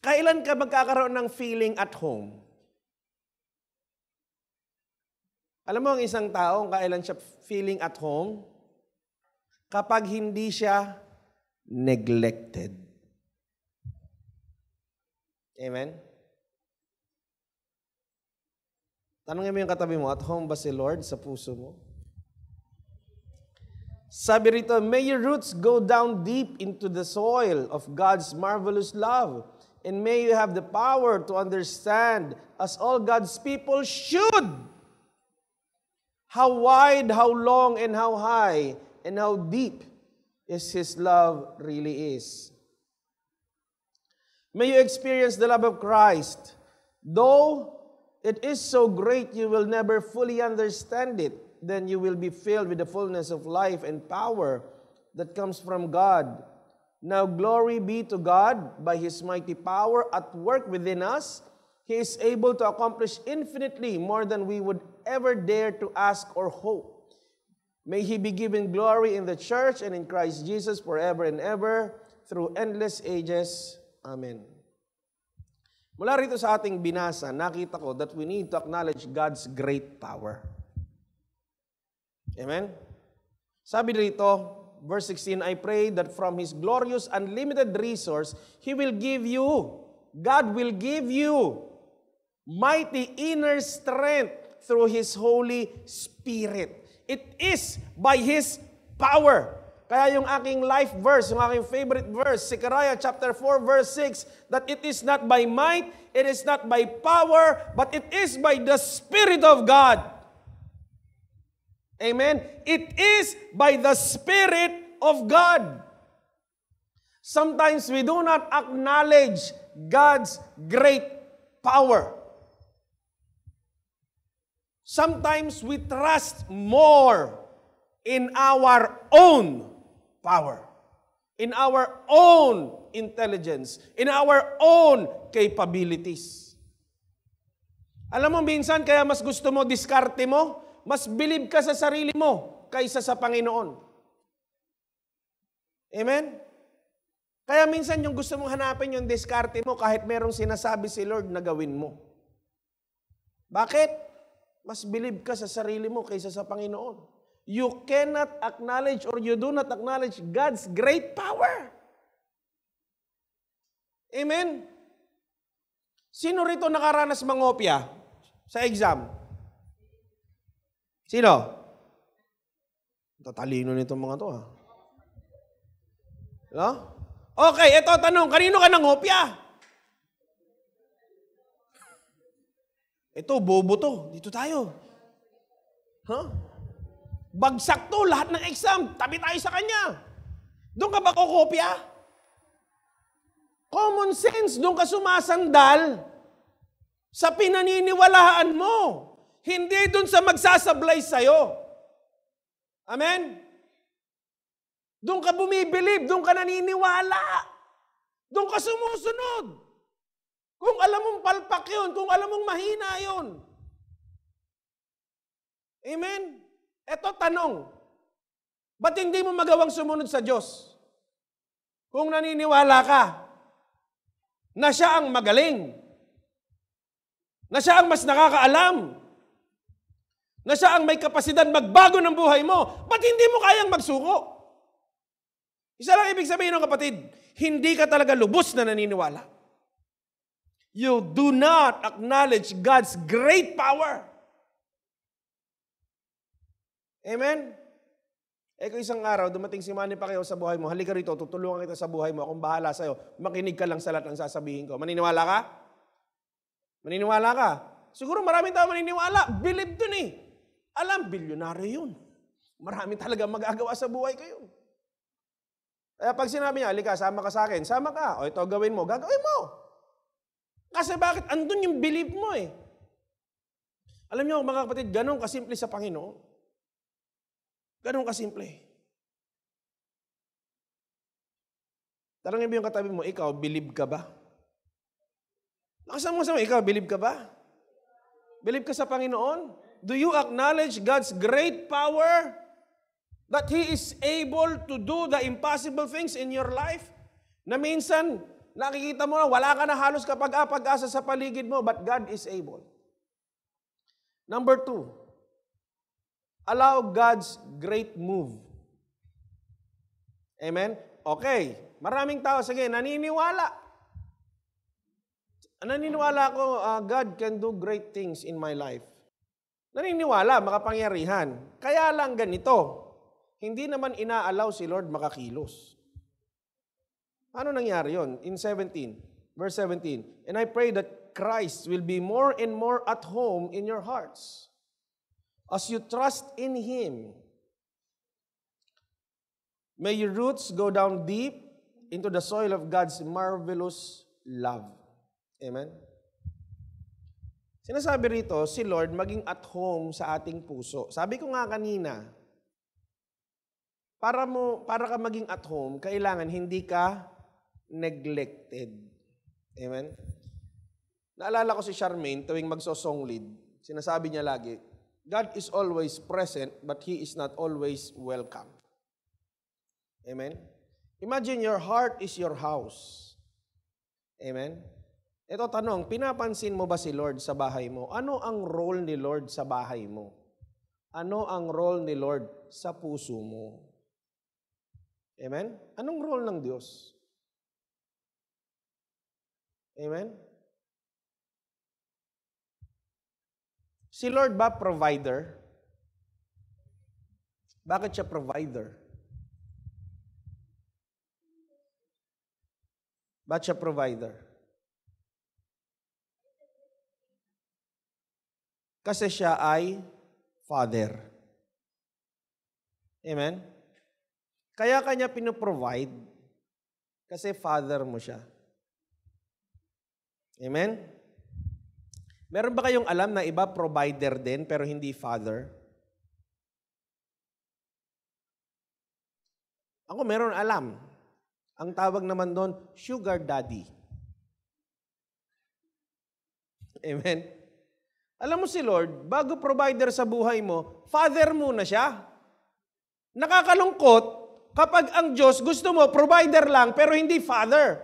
[SPEAKER 1] Kailan ka magkakaroon ng feeling at home? Alam mo ang isang tao, kailan siya feeling at home? Kapag hindi siya neglected. Amen? Tanungin mo yung katabi mo, at home ba si Lord sa puso mo? Sabi rito, may your roots go down deep into the soil of God's marvelous love, and may you have the power to understand, as all God's people should, how wide, how long, and how high, and how deep is His love really is. May you experience the love of Christ. Though it is so great you will never fully understand it, then you will be filled with the fullness of life and power that comes from God. Now glory be to God by His mighty power at work within us. He is able to accomplish infinitely more than we would ever dare to ask or hope. May He be given glory in the church and in Christ Jesus forever and ever, through endless ages. Amen. Mula rito sa ating binasa, nakita ko that we need to acknowledge God's great power. Amen? Sabi dito, verse 16, I pray that from His glorious unlimited resource, He will give you, God will give you, mighty inner strength through His Holy Spirit. It is by His power. Kaya yung aking life verse, yung aking favorite verse, Zechariah chapter 4 verse 6, that it is not by might, it is not by power, but it is by the Spirit of God. Amen? It is by the Spirit of God. Sometimes we do not acknowledge God's great power. Sometimes we trust more in our own power, in our own intelligence, in our own capabilities. Alam mo, minsan kaya mas gusto mo diskarte mo, mas believe ka sa sarili mo kaysa sa Panginoon. Amen? Kaya minsan yung gusto mong hanapin yung diskarte mo kahit merong sinasabi si Lord na gawin mo. Bakit? Mas believe ka sa sarili mo kaysa sa Panginoon. You cannot acknowledge or you do not acknowledge God's great power. Amen? Sino rito nakaranas mangopya sa exam? Sino? Tatalino nitong mga to, ha? No? Okay, ito tanong, kanino ka nangopya? Ito, bobo to. Dito tayo. Huh? Bagsak to, lahat ng exam, tabi tayo sa kanya. Doon ka ba kukopya? Common sense, doon ka sumasandal sa pinaniniwalaan mo. Hindi doon sa magsasablay sa'yo. Amen? Doon ka bumibilib, doon ka naniniwala. Doon ka sumusunod. Kung alam mong palpak yun, kung alam mong mahina yun. Amen? Eto tanong, ba't hindi mo magawang sumunod sa Diyos? Kung naniniwala ka na siya ang magaling, na siya ang mas nakakaalam, na siya ang may kapasidad magbago ng buhay mo, ba't hindi mo kayang magsuko? Isa lang ibig sabihin ng kapatid, hindi ka talaga lubos na naniniwala. You do not acknowledge God's great power. Amen? Kung isang araw, dumating si Manny Pacquiao sa buhay mo, halika rito, tutulungan kita sa buhay mo, akong bahala sa'yo, makinig ka lang sa lahat ng sasabihin ko. Maniniwala ka? Maniniwala ka? Siguro maraming tao maniniwala, believe dun eh. Alam, bilyonaryo yun. Marami talaga magagawa sa buhay kayo. Kaya pag sinabi niya, halika, sama ka sa akin, sama ka, o ito gawin mo, gagawin mo. Kasi bakit? Andun yung believe mo eh. Alam niyo mga kapatid, ganun kasimple sa Panginoon. Ganun kasimple. Tanongin mo yung katabi mo, ikaw, believe ka ba? Lakasan mo sa mo, ikaw, believe ka ba? Believe ka sa Panginoon? Do you acknowledge God's great power? That He is able to do the impossible things in your life? Na minsan, nakikita mo na wala ka na halos kapag-pag-asa sa paligid mo, but God is able. Number 2, allow God's great move. Amen? Okay, maraming tao, sige, naniniwala. Naniniwala ako, God can do great things in my life. Naniniwala, makapangyarihan. Kaya lang ganito, hindi naman inaalaw si Lord makakilos. Paano nangyari yon? In 17, verse 17, and I pray that Christ will be more and more at home in your hearts as you trust in Him. May your roots go down deep into the soil of God's marvelous love. Amen? Sinasabi rito, si Lord maging at home sa ating puso. Sabi ko nga kanina, para ka maging at home, kailangan hindi ka neglected. Amen? Naalala ko si Charmaine tuwing magso-song lead. Sinasabi niya lagi, God is always present, but He is not always welcome. Amen? Imagine your heart is your house. Amen? Ito tanong, pinapansin mo ba si Lord sa bahay mo? Ano ang role ni Lord sa bahay mo? Ano ang role ni Lord sa puso mo? Amen? Anong role ng Diyos? Amen? Si Lord ba provider? Bakit siya provider? Bakit siya provider? Kasi siya ay Father. Amen? Kaya kanya pinoprovide kasi Father mo siya. Amen? Meron ba kayong alam na iba provider din pero hindi Father? Ako meron alam. Ang tawag naman doon, Sugar Daddy. Amen? Alam mo si Lord, bago provider sa buhay mo, Father muna siya. Nakakalungkot kapag ang Diyos gusto mo, provider lang, pero hindi Father.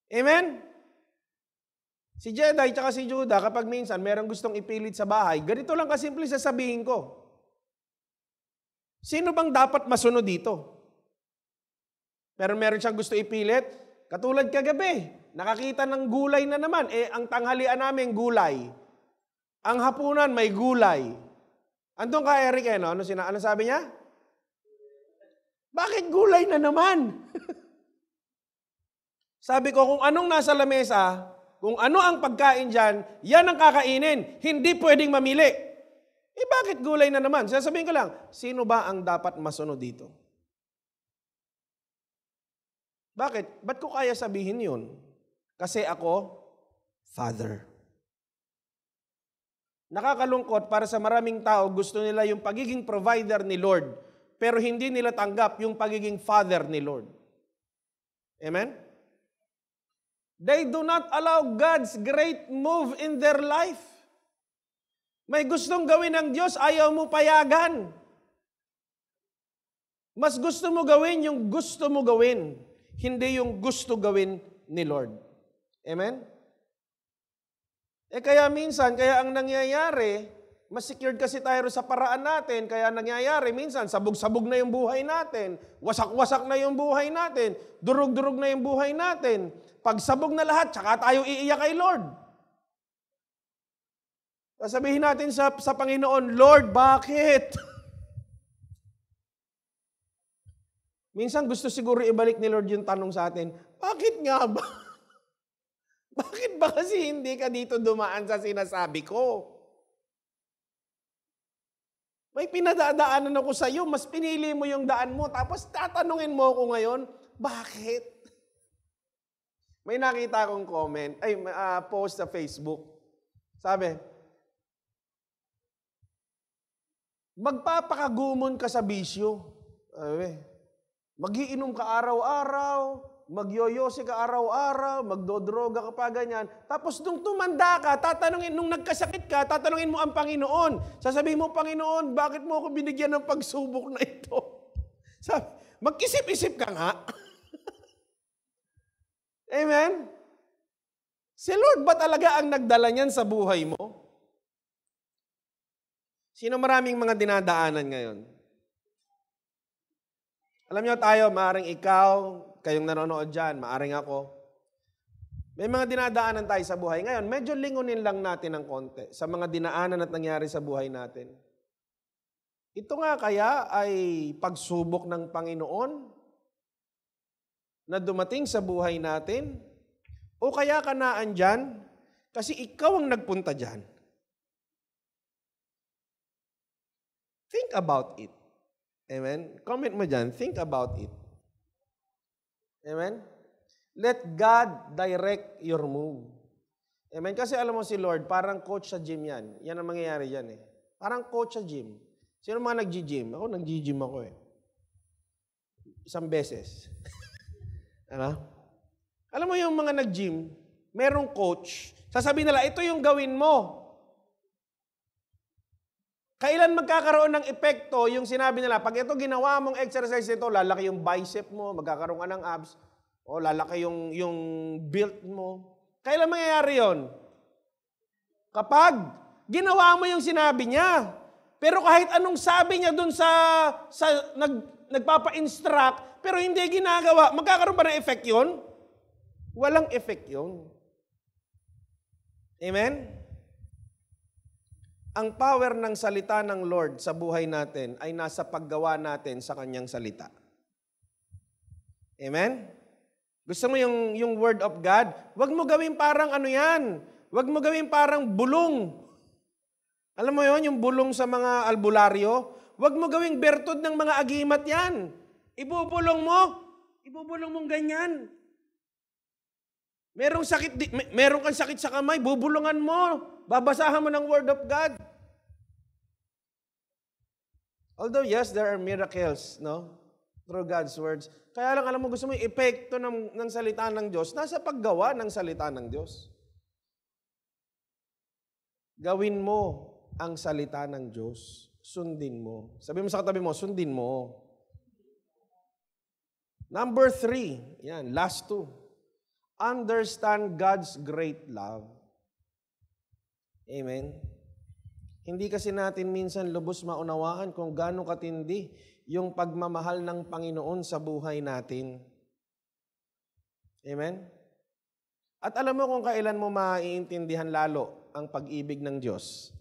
[SPEAKER 1] Amen? Si Jedi at si Judah, kapag minsan merong gustong ipilit sa bahay, ganito lang kasimple sasabihin ko. Sino bang dapat masunod dito? Pero meron siyang gusto ipilit, katulad kagabi, nakakita ng gulay na naman. Ang tanghalian namin, gulay. Ang hapunan, may gulay. Andun ka, Eric, no? Ano sabi niya? Bakit gulay na naman? Sabi ko, kung anong nasa lamesa, kung ano ang pagkain dyan, yan ang kakainin. Hindi pwedeng mamili. Bakit gulay na naman? Sasabihin ko lang, sino ba ang dapat masunod dito? Bakit? Ba't ko kaya sabihin yun? Kasi ako, Father. Nakakalungkot para sa maraming tao, gusto nila yung pagiging provider ni Lord, pero hindi nila tanggap yung pagiging Father ni Lord. Amen? They do not allow God's great move in their life. May gustong gawin ng Diyos, ayaw mo payagan. Mas gusto mo gawin yung gusto mo gawin, hindi yung gusto gawin ni Lord. Amen? Kaya minsan, kaya ang nangyayari, mas secured kasi tayo sa paraan natin, kaya nangyayari minsan, sabog-sabog na yung buhay natin, wasak-wasak na yung buhay natin, durug-durug na yung buhay natin. Pag sabog na lahat, tsaka tayo iiyak kay Lord. Sabihin natin sa Panginoon, Lord, bakit? Minsan gusto siguro ibalik ni Lord yung tanong sa atin, bakit nga ba? Bakit ba kasi hindi ka dito dumaan sa sinasabi ko? May pinadadaanan ako sa iyo, mas pinili mo yung daan mo, tapos tatanungin mo ako ngayon, bakit? May nakita akong comment, post sa Facebook. Sabi, magpapakagumon ka sa bisyo. Magiinom ka araw-araw, magyoyose ka araw-araw, magdodroga ka pa ganyan. Tapos nung tumanda ka, nung nagkasakit ka, tatanungin mo ang Panginoon. Sasabihin mo, Panginoon, bakit mo ako binigyan ng pagsubok na ito? Sabi, mag-isip-isip ka nga. Amen? Si Lord ba talaga ang nagdala niyan sa buhay mo? Sino maraming mga dinadaanan ngayon? Alam niyo tayo, maaring ikaw, kayong nanonood dyan, maaring ako. May mga dinadaanan tayo sa buhay. Ngayon, medyo lingunin lang natin ng konti sa mga dinaanan at nangyari sa buhay natin. Ito nga kaya ay pagsubok ng Panginoon na dumating sa buhay natin? O kaya ka na andyan kasi ikaw ang nagpunta dyan? Think about it. Amen? Comment mo dyan, think about it. Amen? Let God direct your move. Amen? Kasi alam mo si Lord, parang coach sa gym yan. Yan ang mangyayari yan eh. Parang coach sa gym. Sino mga nag-gym? Ako, nag-gym ako eh. Isang beses. Ano? Alam mo yung mga nag-gym, merong coach, sasabihin nila, ito yung gawin mo. Kailan magkakaroon ng epekto yung sinabi nila, pag ito ginawa mong exercise ito, lalaki yung bicep mo, magkakaroon ka ng abs, o lalaki yung build mo. Kailan mangyayari yon? Kapag ginawa mo yung sinabi niya. Pero kahit anong sabi niya dun sa nagpapa-instruct, pero hindi ginagawa, magkakaroon ba ng effect yun? Walang effect yun. Amen? Ang power ng salita ng Lord sa buhay natin ay nasa paggawa natin sa Kanyang salita. Amen? Gusto mo yung word of God? Huwag mo gawin parang ano yan. Huwag mo gawin parang bulong. Alam mo yon, yung bulong sa mga albularyo? Huwag mo gawing bertud ng mga agimat yan. Ibubulong mong ganyan. Merong kang sakit sa kamay, bubulungan mo. Babasahan mo ng word of God. Although yes, there are miracles, no? Through God's words. Kaya lang alam mo, gusto mo yung epekto ng salita ng Diyos, nasa paggawa ng salita ng Diyos. Gawin mo ang salita ng Diyos. Sundin mo. Sabi mo sa katabi mo, sundin mo. Number 3, yan, last 2. Understand God's great love. Amen? Hindi kasi natin minsan lubos maunawaan kung gaano katindi yung pagmamahal ng Panginoon sa buhay natin. Amen? At alam mo kung kailan mo maiintindihan lalo ang pag-ibig ng Diyos.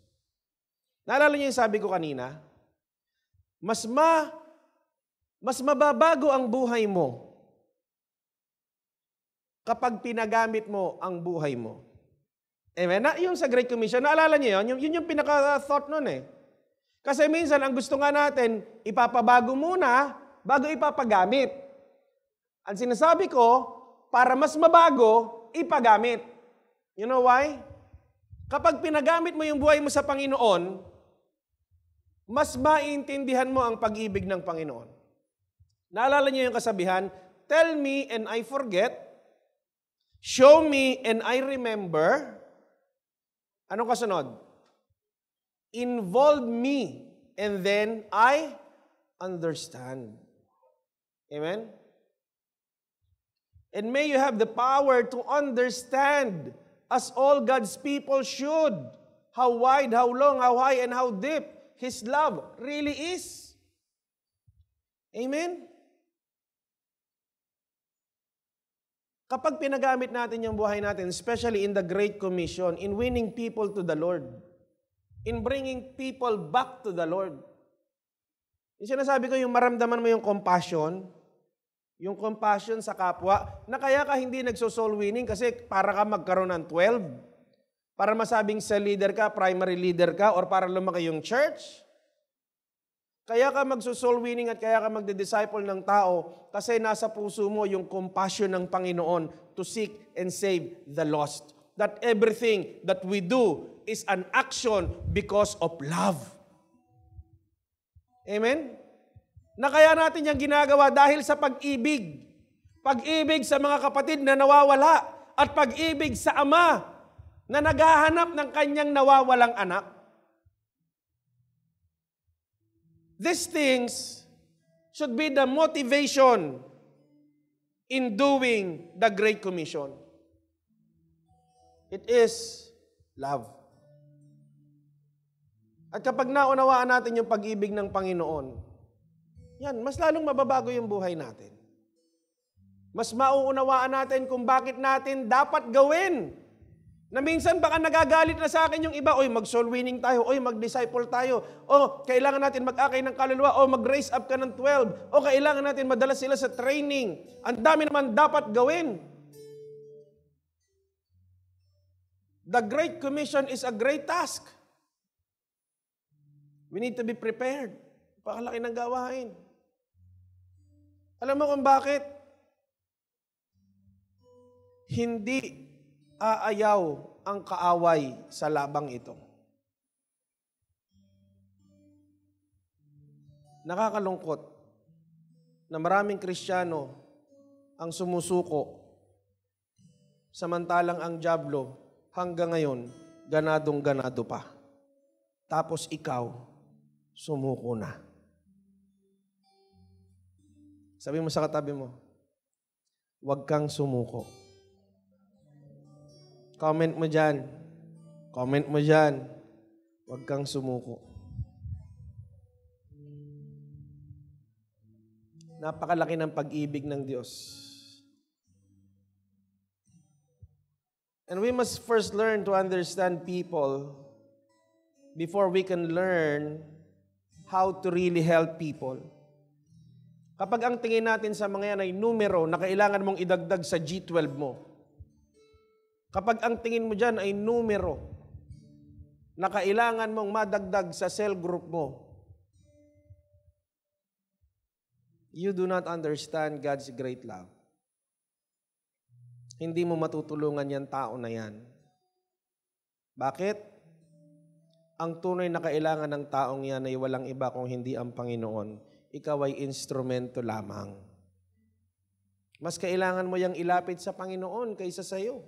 [SPEAKER 1] Naalala niyo yung sabi ko kanina? Mas mababago ang buhay mo kapag pinagamit mo ang buhay mo. Amen? Yung sa Great Commission, naalala niyo yun? Yun yung pinaka-thought nun eh. Kasi minsan, ang gusto nga natin, ipapabago muna bago ipapagamit. Ang sinasabi ko, para mas mabago, ipagamit. You know why? Kapag pinagamit mo yung buhay mo sa Panginoon, mas maiintindihan mo ang pag-ibig ng Panginoon. Naalala niyo yung kasabihan, tell me and I forget, show me and I remember. Anong kasunod? Involve me and then I understand. Amen? And may you have the power to understand as all God's people should. How wide, how long, how high, and how deep His love really is. Amen? Kapag pinagamit natin yung buhay natin, especially in the Great Commission, in winning people to the Lord, in bringing people back to the Lord. Yung sinasabi ko, yung maramdaman mo yung compassion sa kapwa, na kaya ka hindi nagso-soul winning kasi para ka magkaroon ng 12, para masabing sa leader ka, primary leader ka, or para lumaki yung church. Kaya ka magso-soul winning at kaya ka magde-disciple ng tao kasi nasa puso mo yung compassion ng Panginoon to seek and save the lost. That everything that we do is an action because of love. Amen? Na kaya natin yung ginagawa dahil sa pag-ibig. Pag-ibig sa mga kapatid na nawawala at pag-ibig sa Ama na naghahanap ng kanyang nawawalang anak. These things should be the motivation in doing the Great Commission? It is love. At kapag naunawaan natin yung pag-ibig ng Panginoon, yan, mas lalong mababago yung buhay natin. Mas mauunawaan natin kung bakit natin dapat gawin. Na minsan baka nagagalit na sa akin yung iba, oy, mag-soul winning tayo, oy, mag-disciple tayo, o kailangan natin mag-akay ng kaluluwa, o mag-raise up ka ng 12, o kailangan natin madala sila sa training. Ang dami naman dapat gawin. The Great Commission is a great task. We need to be prepared. Pakalaki ng gawain. Alam mo kung bakit? Hindi aayaw ang kaaway sa labang ito. Nakakalungkot na maraming Kristiyano ang sumusuko, samantalang ang dyablo hanggang ngayon ganadong-ganado pa. Tapos ikaw, sumuko na. Sabi mo sa katabi mo, huwag kang sumuko. Comment mo dyan. Comment mo dyan. Huwag kang sumuko. Napakalaki ng pag-ibig ng Diyos. And we must first learn to understand people before we can learn how to really help people. Kapag ang tingin natin sa mga yan ay numero na kailangan mong idagdag sa G12 mo, kapag ang tingin mo dyan ay numero na kailangan mong madagdag sa cell group mo, you do not understand God's great love. Hindi mo matutulungan yan tao na yan. Bakit? Ang tunay na kailangan ng taong yan ay walang iba kung hindi ang Panginoon. Ikaw ay instrumento lamang. Mas kailangan mo yang ilapit sa Panginoon kaysa sa iyo.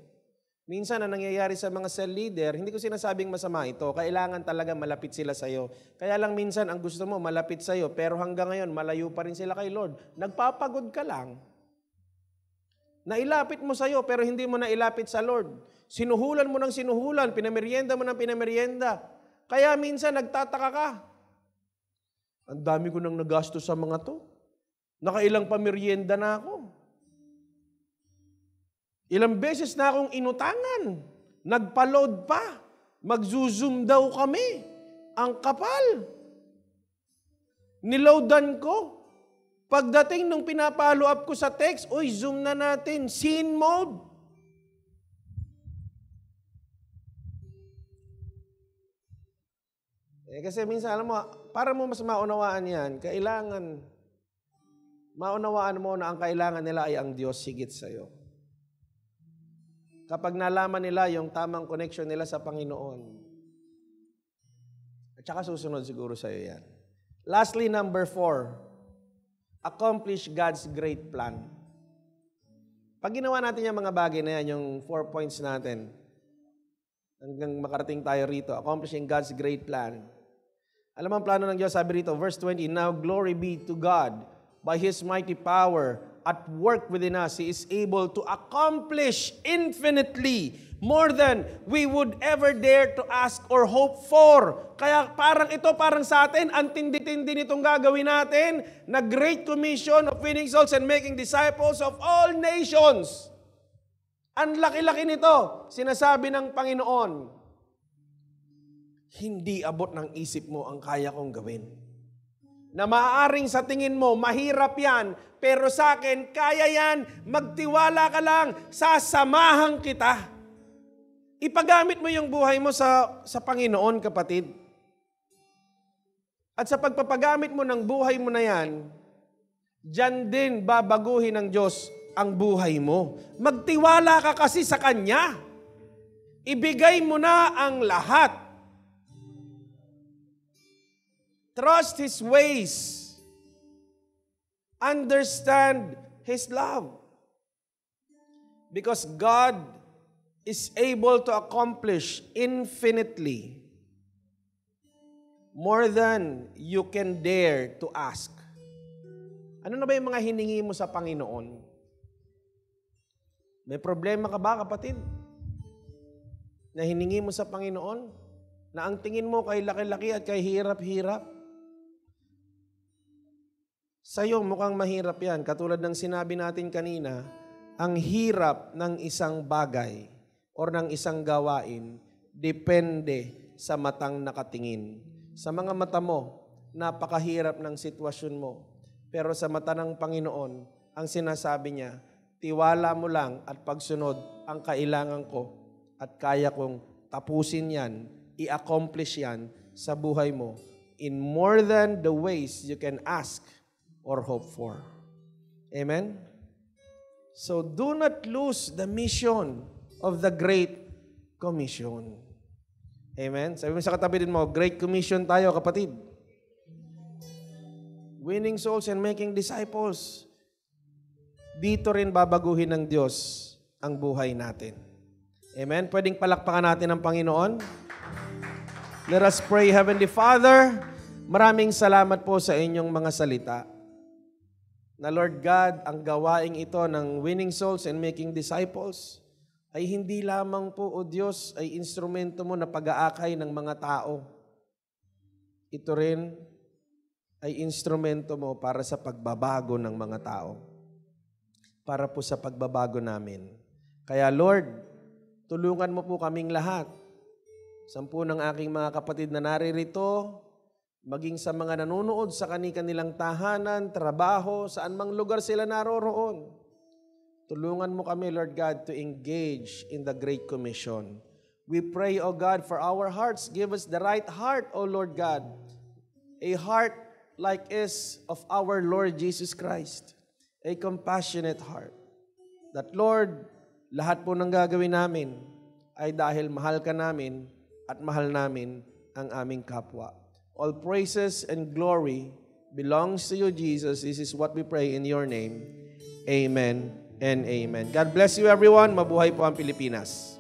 [SPEAKER 1] Minsan, ang nangyayari sa mga cell leader, hindi ko sinasabing masama ito, kailangan talaga malapit sila sa iyo. Kaya lang minsan, ang gusto mo malapit sa iyo, pero hanggang ngayon, malayo pa rin sila kay Lord. Nagpapagod ka lang. Nailapit mo sa iyo, pero hindi mo nailapit sa Lord. Sinuhulan mo ng sinuhulan, pinamerienda mo ng pinamerienda. Kaya minsan, nagtataka ka. Ang dami ko nang nagastos sa mga to. Nakailang pamerienda na ako. Ilang beses na akong inutangan. Nagpa-load pa. Mag-zoom daw kami. Ang kapal. Niloadan ko. Pagdating nung pinapalo up ko sa text, uy, zoom na natin. Scene mode. Kasi minsan, alam mo, para mo mas maunawaan yan, kailangan, maunawaan mo na ang kailangan nila ay ang Diyos higit sa iyo. Kapag nalaman nila yung tamang connection nila sa Panginoon. At saka susunod siguro sa iyo yan. Lastly, number 4. Accomplish God's great plan. Pag ginawa natin yung mga bagay na yan, yung 4 points natin, hanggang makarating tayo rito, accomplishing God's great plan. Alam mo ang plano ng Diyos, sabi rito, verse 20, Now glory be to God by His mighty power at work within us. He is able to accomplish infinitely more than we would ever dare to ask or hope for. Kaya parang sa atin, ang tindi-tindi nitong gagawin natin na Great Commission of winning souls and making disciples of all nations. Ang laki-laki nito, sinasabi ng Panginoon, hindi abot ng isip mo ang kaya kong gawin. Na maaaring sa tingin mo, mahirap yan, pero sa akin, kaya yan, magtiwala ka lang, sasamahan kita. Ipagamit mo yung buhay mo sa Panginoon, kapatid. At sa pagpapagamit mo ng buhay mo na yan, dyan din babaguhin ng Diyos ang buhay mo. Magtiwala ka kasi sa Kanya. Ibigay mo na ang lahat. Trust His ways. Understand His love. Because God is able to accomplish infinitely more than you can dare to ask. Ano na ba yung mga hiningi mo sa Panginoon? May problema ka ba, kapatid? Na hiningi mo sa Panginoon? Na ang tingin mo kay laki-laki at kay hirap-hirap? Sa'yo mukhang mahirap yan. Katulad ng sinabi natin kanina, ang hirap ng isang bagay o ng isang gawain depende sa matang nakatingin. Sa mga mata mo, napakahirap ng sitwasyon mo. Pero sa mata ng Panginoon, ang sinasabi niya, tiwala mo lang at pagsunod ang kailangan ko at kaya kong tapusin yan, i-accomplish yan sa buhay mo in more than the ways you can ask or hope for. Amen? So do not lose the mission of the Great Commission. Amen? Sabi mo sa katabi din mo, Great Commission tayo, kapatid. Winning souls and making disciples. Dito rin babaguhin ng Diyos ang buhay natin. Amen? Pwedeng palakpakan natin ang Panginoon. Let us pray. Heavenly Father, maraming salamat po sa inyong mga salita. Na Lord God, ang gawaing ito ng winning souls and making disciples ay hindi lamang po, O Diyos, ay instrumento mo na pag-aakay ng mga tao. Ito rin ay instrumento mo para sa pagbabago ng mga tao. Para po sa pagbabago namin. Kaya Lord, tulungan mo po kaming lahat. 10 ng aking mga kapatid na naririto, maging sa mga nanonood sa kanilang tahanan, trabaho, saan mang lugar sila naroroon. Tulungan mo kami, Lord God, to engage in the Great Commission. We pray, O God, for our hearts. Give us the right heart, O Lord God. A heart like is of our Lord Jesus Christ. A compassionate heart. That, Lord, lahat po ng gagawin namin ay dahil mahal ka namin at mahal namin ang aming kapwa. All praises and glory belongs to you, Jesus. This is what we pray in your name. Amen and amen. God bless you, everyone. Mabuhay po ang Pilipinas.